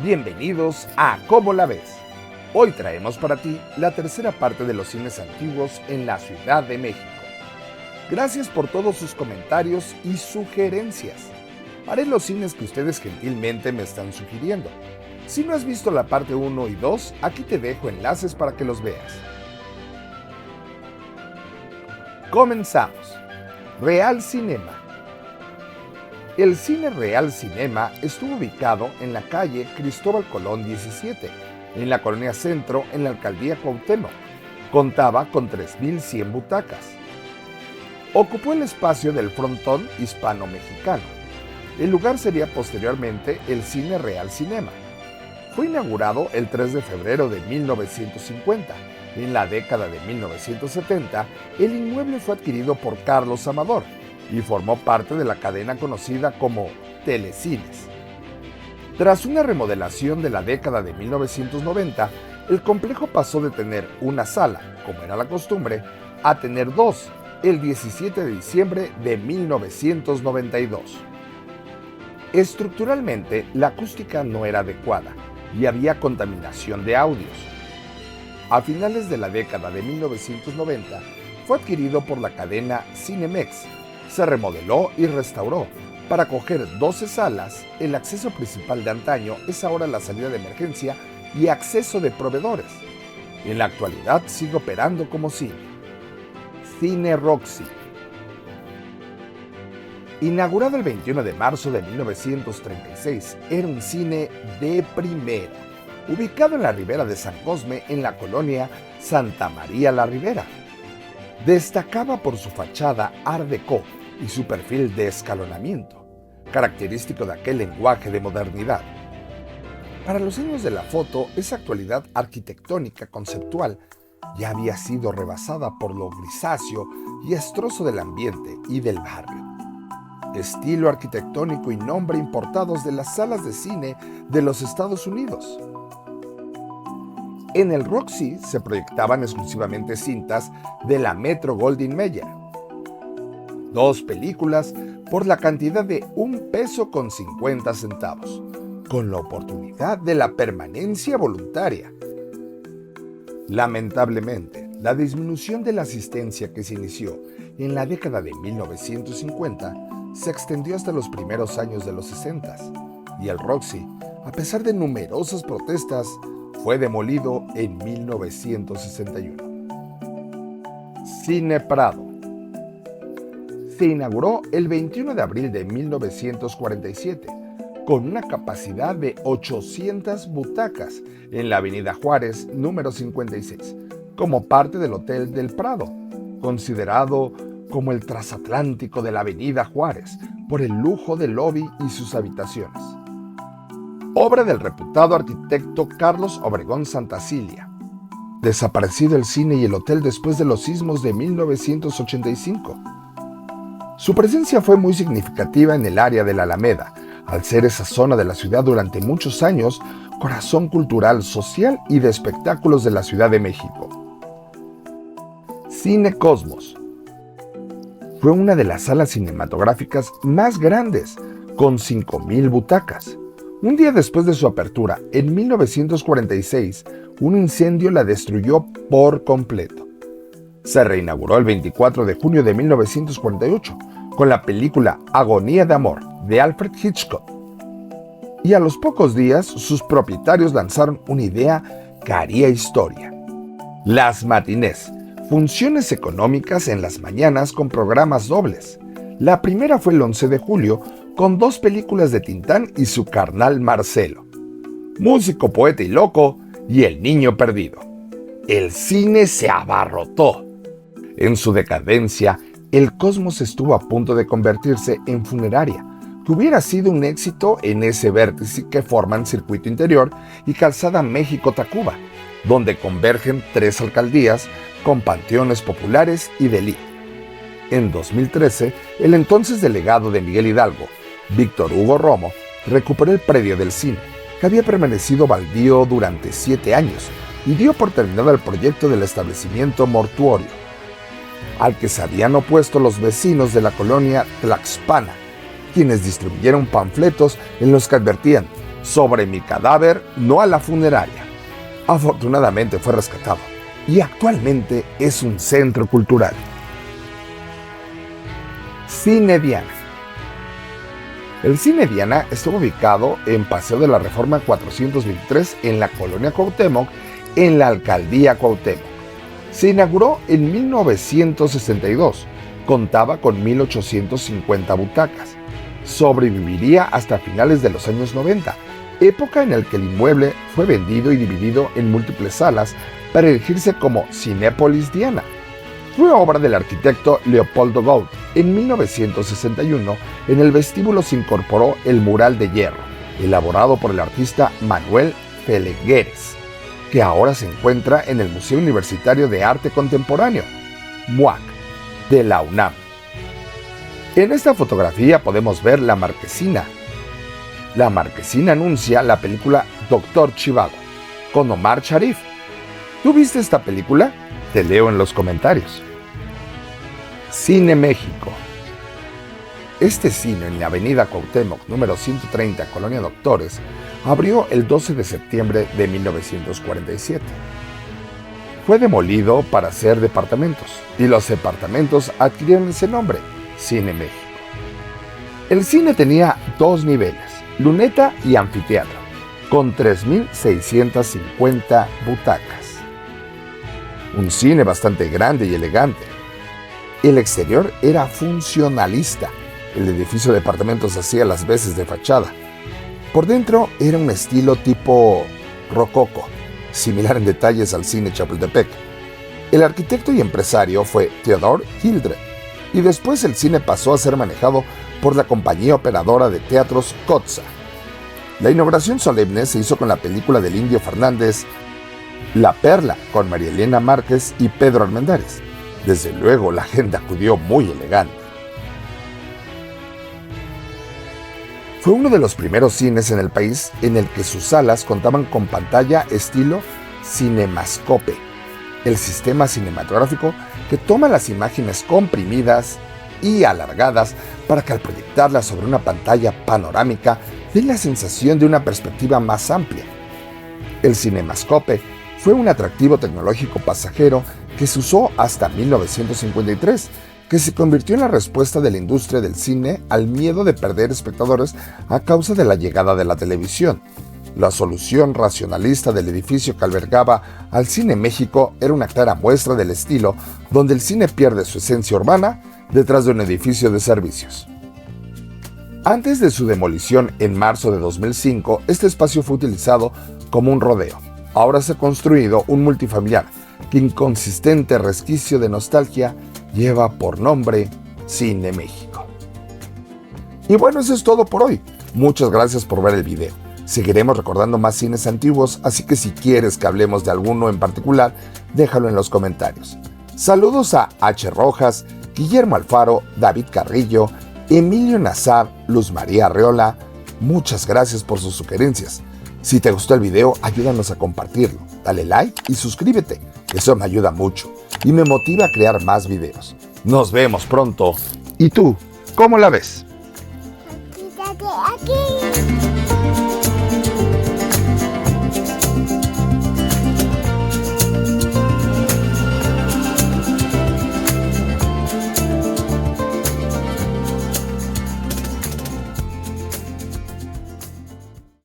Bienvenidos a ¿Cómo la ves? Hoy traemos para ti la tercera parte de los cines antiguos en la Ciudad de México. Gracias por todos sus comentarios y sugerencias. Haré los cines que ustedes gentilmente me están sugiriendo. Si no has visto la parte 1 y 2, aquí te dejo enlaces para que los veas. Comenzamos. Real Cinema. El Cine Real Cinema estuvo ubicado en la calle Cristóbal Colón 17, en la Colonia Centro, en la Alcaldía Cuauhtémoc. Contaba con 3,100 butacas. Ocupó el espacio del frontón hispano-mexicano. El lugar sería posteriormente el Cine Real Cinema. Fue inaugurado el 3 de febrero de 1950. En la década de 1970, el inmueble fue adquirido por Carlos Amador y formó parte de la cadena conocida como Telecines. Tras una remodelación de la década de 1990, el complejo pasó de tener una sala, como era la costumbre, a tener dos, el 17 de diciembre de 1992. Estructuralmente, la acústica no era adecuada y había contaminación de audios. A finales de la década de 1990, fue adquirido por la cadena Cinemex. Se remodeló y restauró. Para acoger 12 salas, el acceso principal de antaño es ahora la salida de emergencia y acceso de proveedores. En la actualidad sigue operando como cine. Cine Roxy. Inaugurado el 21 de marzo de 1936, era un cine de primera, ubicado en la ribera de San Cosme, en la colonia Santa María la Ribera. Destacaba por su fachada Art Deco y su perfil de escalonamiento, característico de aquel lenguaje de modernidad. Para los años de la foto, esa actualidad arquitectónica conceptual ya había sido rebasada por lo grisáceo y astroso del ambiente y del barrio. Estilo arquitectónico y nombre importados de las salas de cine de los Estados Unidos. En el Roxy se proyectaban exclusivamente cintas de la Metro-Goldwyn-Mayer. 2 películas por la cantidad de $1.50, con la oportunidad de la permanencia voluntaria. Lamentablemente, la disminución de la asistencia que se inició en la década de 1950 se extendió hasta los primeros años de los 60 y el Roxy, a pesar de numerosas protestas, fue demolido en 1961. Cine Prado. Se inauguró el 21 de abril de 1947 con una capacidad de 800 butacas en la Avenida Juárez, número 56, como parte del Hotel del Prado, considerado como el transatlántico de la Avenida Juárez por el lujo del lobby y sus habitaciones. Obra del reputado arquitecto Carlos Obregón Santacilia. Desaparecido el cine y el hotel después de los sismos de 1985. Su presencia fue muy significativa en el área de la Alameda, al ser esa zona de la ciudad durante muchos años corazón cultural, social y de espectáculos de la Ciudad de México. Cine Cosmos. Fue una de las salas cinematográficas más grandes, con 5,000 butacas. Un día después de su apertura, en 1946, un incendio la destruyó por completo. Se reinauguró el 24 de junio de 1948 con la película Agonía de Amor de Alfred Hitchcock. Y a los pocos días, sus propietarios lanzaron una idea que haría historia. Las matinés, funciones económicas en las mañanas con programas dobles. La primera fue el 11 de julio con 2 películas de Tintán y su carnal Marcelo, Músico, Poeta y Loco y El Niño Perdido. El cine se abarrotó. En su decadencia, el Cosmos estuvo a punto de convertirse en funeraria, que hubiera sido un éxito en ese vértice que forman Circuito Interior y Calzada México-Tacuba, donde convergen 3 alcaldías con panteones populares y de elite. En 2013, el entonces delegado de Miguel Hidalgo, Víctor Hugo Romo, recuperó el predio del cine, que había permanecido baldío durante 7 años, y dio por terminado el proyecto del establecimiento mortuorio, al que se habían opuesto los vecinos de la colonia Tlaxpana, quienes distribuyeron panfletos en los que advertían Sobre mi cadáver, no a la funeraria. Afortunadamente fue rescatado y actualmente es un centro cultural. Cine Diana. El Cine Diana estuvo ubicado en Paseo de la Reforma 423 en la colonia Cuauhtémoc, en la alcaldía Cuauhtémoc. Se inauguró en 1962, contaba con 1,850 butacas. Sobreviviría hasta finales de los años 90, época en la que el inmueble fue vendido y dividido en múltiples salas para erigirse como Cinépolis Diana. Fue obra del arquitecto Leopoldo Gaut. En 1961, en el vestíbulo se incorporó el mural de hierro, elaborado por el artista Manuel Felgueres, que ahora se encuentra en el Museo Universitario de Arte Contemporáneo, MUAC, de la UNAM. En esta fotografía podemos ver la marquesina. La marquesina anuncia la película Doctor Zhivago, con Omar Sharif. ¿Tú viste esta película? Te leo en los comentarios. Cine México. Este cine en la avenida Cuauhtémoc, número 130, Colonia Doctores, abrió el 12 de septiembre de 1947. Fue demolido para hacer departamentos, y los departamentos adquirieron ese nombre, Cine México. El cine tenía dos niveles, luneta y anfiteatro, con 3,650 butacas. Un cine bastante grande y elegante. El exterior era funcionalista. El edificio de departamentos hacía las veces de fachada. Por dentro era un estilo tipo rococó, similar en detalles al cine Chapultepec. El arquitecto y empresario fue Theodor Hildred, y después el cine pasó a ser manejado por la compañía operadora de teatros Kotza. La inauguración solemne se hizo con la película del Indio Fernández, La Perla, con María Elena Márquez y Pedro Armendáriz. Desde luego, la gente acudió muy elegante. Fue uno de los primeros cines en el país en el que sus salas contaban con pantalla estilo Cinemascope, el sistema cinematográfico que toma las imágenes comprimidas y alargadas para que al proyectarlas sobre una pantalla panorámica den la sensación de una perspectiva más amplia. El Cinemascope fue un atractivo tecnológico pasajero que se usó hasta 1953, que se convirtió en la respuesta de la industria del cine al miedo de perder espectadores a causa de la llegada de la televisión. La solución racionalista del edificio que albergaba al Cine México era una clara muestra del estilo donde el cine pierde su esencia urbana detrás de un edificio de servicios. Antes de su demolición en marzo de 2005, este espacio fue utilizado como un rodeo. Ahora se ha construido un multifamiliar que, inconsistente resquicio de nostalgia, lleva por nombre Cine México. Y bueno, eso es todo por hoy. Muchas gracias por ver el video. Seguiremos recordando más cines antiguos, así que si quieres que hablemos de alguno en particular, déjalo en los comentarios. Saludos a H. Rojas, Guillermo Alfaro, David Carrillo, Emilio Nazar, Luz María Arreola. Muchas gracias por sus sugerencias. Si te gustó el video, ayúdanos a compartirlo. Dale like y suscríbete. Eso me ayuda mucho y me motiva a crear más videos. Nos vemos pronto. ¿Y tú, cómo la ves?